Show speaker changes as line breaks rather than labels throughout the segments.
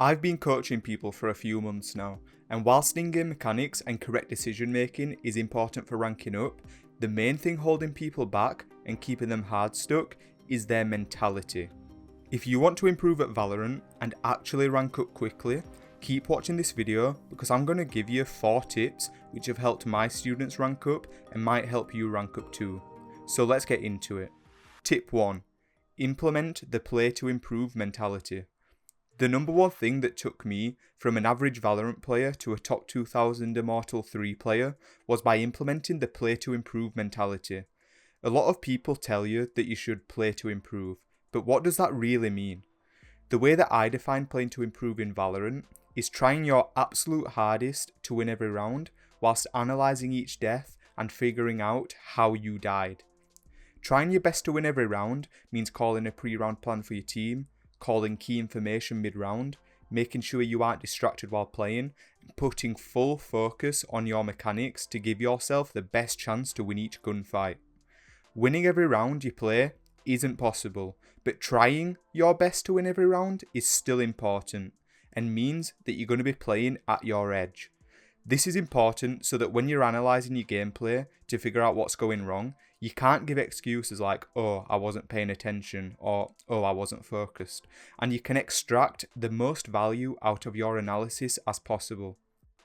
I've been coaching people for a few months now, and whilst in-game mechanics and correct decision making is important for ranking up, the main thing holding people back and keeping them hard stuck is their mentality. If you want to improve at Valorant and actually rank up quickly, keep watching this video because I'm going to give you 4 tips which have helped my students rank up and might help you rank up too. So let's get into it. Tip 1. Implement the play to improve mentality. The number one thing that took me from an average Valorant player to a top 2000 Immortal 3 player was by implementing the play to improve mentality. A lot of people tell you that you should play to improve, but what does that really mean? The way that I define playing to improve in Valorant is trying your absolute hardest to win every round whilst analysing each death and figuring out how you died. Trying your best to win every round means calling a pre-round plan for your team, calling key information mid-round, making sure you aren't distracted while playing, and putting full focus on your mechanics to give yourself the best chance to win each gunfight. Winning every round you play isn't possible, but trying your best to win every round is still important, and means that you're going to be playing at your edge. This is important so that when you're analysing your gameplay to figure out what's going wrong, you can't give excuses like, oh, I wasn't paying attention, or oh, I wasn't focused, and you can extract the most value out of your analysis as possible.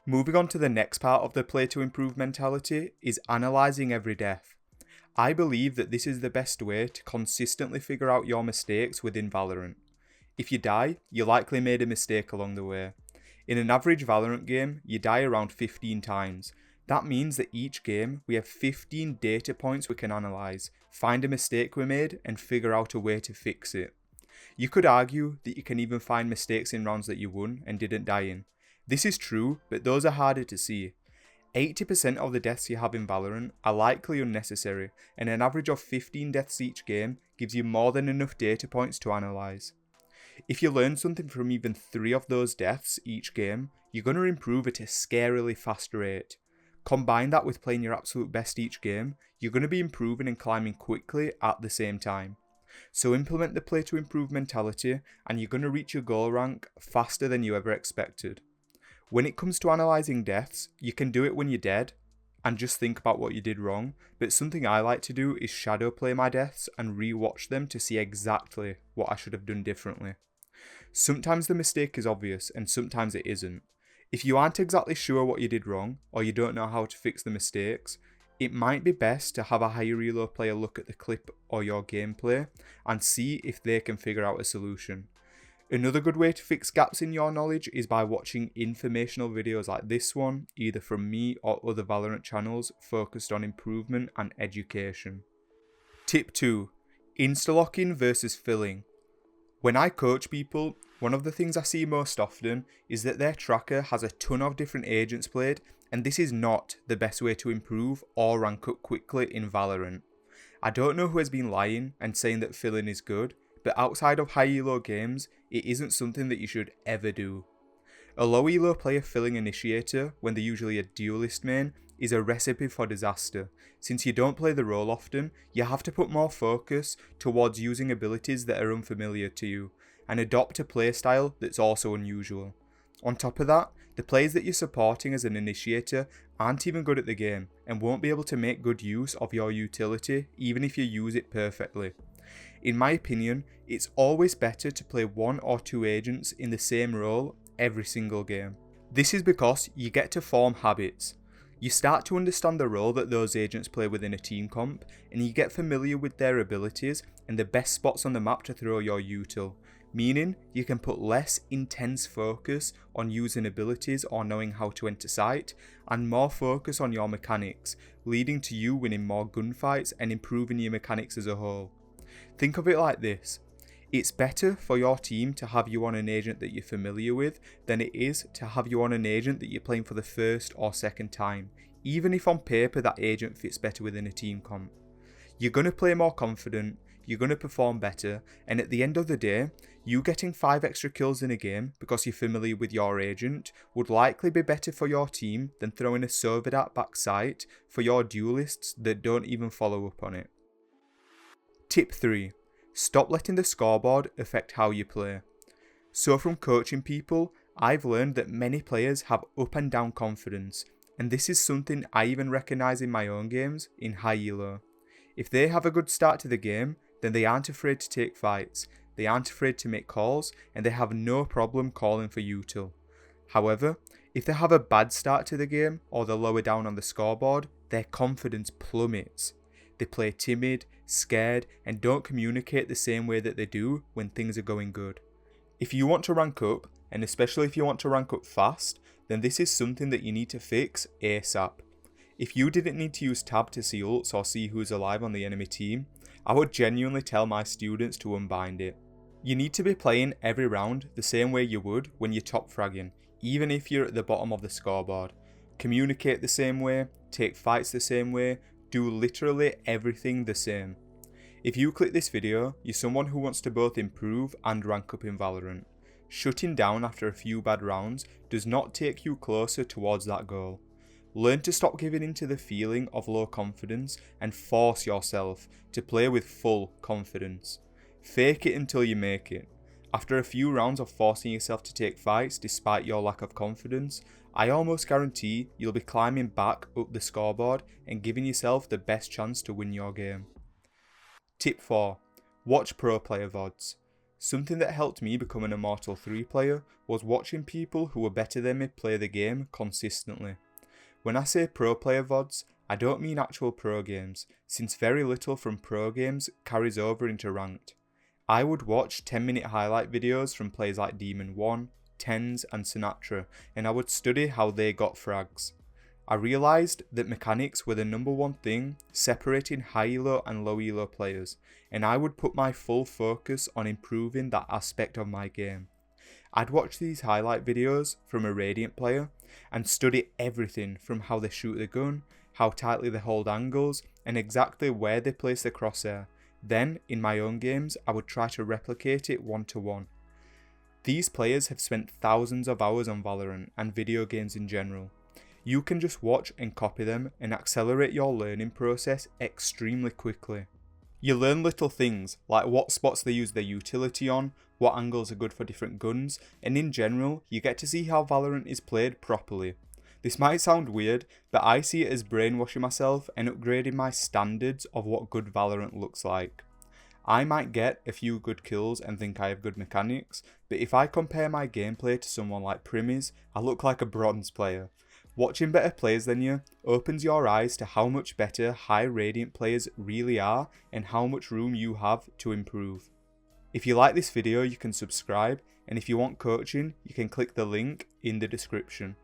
Moving on to the next part of the play to improve mentality is analysing every death. I believe that this is the best way to consistently figure out your mistakes within Valorant. If you die, you likely made a mistake along the way. In an average Valorant game, you die around 15 times. That means that each game we have 15 data points we can analyse, find a mistake we made and figure out a way to fix it. You could argue that you can even find mistakes in rounds that you won and didn't die in. This is true, but those are harder to see. 80% of the deaths you have in Valorant are likely unnecessary, and an average of 15 deaths each game gives you more than enough data points to analyse. If you learn something from even 3 of those deaths each game, you're going to improve at a scarily fast rate. Combine that with playing your absolute best each game, you're going to be improving and climbing quickly at the same time. So implement the play to improve mentality and you're going to reach your goal rank faster than you ever expected. When it comes to analysing deaths, you can do it when you're dead and just think about what you did wrong, but something I like to do is shadow play my deaths and re-watch them to see exactly what I should have done differently. Sometimes the mistake is obvious and sometimes it isn't. If you aren't exactly sure what you did wrong, or you don't know how to fix the mistakes, it might be best to have a higher elo player look at the clip or your gameplay and see if they can figure out a solution. Another good way to fix gaps in your knowledge is by watching informational videos like this one, either from me or other Valorant channels focused on improvement and education. Tip 2. Insta-locking versus filling. When I coach people, one of the things I see most often is that their tracker has a ton of different agents played, and this is not the best way to improve or rank up quickly in Valorant. I don't know who has been lying and saying that filling is good, but outside of high elo games, it isn't something that you should ever do. A low elo player filling initiator, when they're usually a duelist main, is a recipe for disaster. Since you don't play the role often, you have to put more focus towards using abilities that are unfamiliar to you, and adopt a playstyle that's also unusual. On top of that, the players that you're supporting as an initiator aren't even good at the game, and won't be able to make good use of your utility even if you use it perfectly. In my opinion, it's always better to play 1 or 2 agents in the same role every single game. This is because you get to form habits. You start to understand the role that those agents play within a team comp, and you get familiar with their abilities and the best spots on the map to throw your util, meaning you can put less intense focus on using abilities or knowing how to enter site, and more focus on your mechanics, leading to you winning more gunfights and improving your mechanics as a whole. Think of it like this. It's better for your team to have you on an agent that you're familiar with than it is to have you on an agent that you're playing for the first or second time, even if on paper that agent fits better within a team comp. You're going to play more confident, you're going to perform better, and at the end of the day, you getting 5 extra kills in a game because you're familiar with your agent would likely be better for your team than throwing a Sovidat back site for your duelists that don't even follow up on it. Tip 3. Stop letting the scoreboard affect how you play. So from coaching people, I've learned that many players have up and down confidence, and this is something I even recognise in my own games in high elo. If they have a good start to the game, then they aren't afraid to take fights, they aren't afraid to make calls, and they have no problem calling for util. However, if they have a bad start to the game or they're lower down on the scoreboard, their confidence plummets. They play timid, scared, and don't communicate the same way that they do when things are going good. If you want to rank up, and especially if you want to rank up fast, then this is something that you need to fix ASAP. If you didn't need to use tab to see ults or see who's alive on the enemy team, I would genuinely tell my students to unbind it. You need to be playing every round the same way you would when you're top fragging, even if you're at the bottom of the scoreboard. Communicate the same way, take fights the same way, do literally everything the same. If you click this video, you're someone who wants to both improve and rank up in Valorant. Shutting down after a few bad rounds does not take you closer towards that goal. Learn to stop giving in to the feeling of low confidence and force yourself to play with full confidence. Fake it until you make it. After a few rounds of forcing yourself to take fights despite your lack of confidence, I almost guarantee you'll be climbing back up the scoreboard and giving yourself the best chance to win your game. Tip 4. Watch pro player VODs. Something that helped me become an Immortal 3 player was watching people who were better than me play the game consistently. When I say pro player VODs, I don't mean actual pro games, since very little from pro games carries over into ranked. I would watch 10-minute highlight videos from players like Demon 1, TenZ and Sinatra, and I would study how they got frags. I realised that mechanics were the number one thing separating high elo and low elo players, and I would put my full focus on improving that aspect of my game. I'd watch these highlight videos from a Radiant player and study everything from how they shoot the gun, how tightly they hold angles, and exactly where they place the crosshair. Then, in my own games, I would try to replicate it one-to-one. These players have spent thousands of hours on Valorant and video games in general. You can just watch and copy them and accelerate your learning process extremely quickly. You learn little things like what spots they use their utility on, what angles are good for different guns, and in general, you get to see how Valorant is played properly. This might sound weird, but I see it as brainwashing myself and upgrading my standards of what good Valorant looks like. I might get a few good kills and think I have good mechanics, but if I compare my gameplay to someone like Primis, I look like a bronze player. Watching better players than you opens your eyes to how much better high Radiant players really are and how much room you have to improve. If you like this video, you can subscribe, and if you want coaching, you can click the link in the description.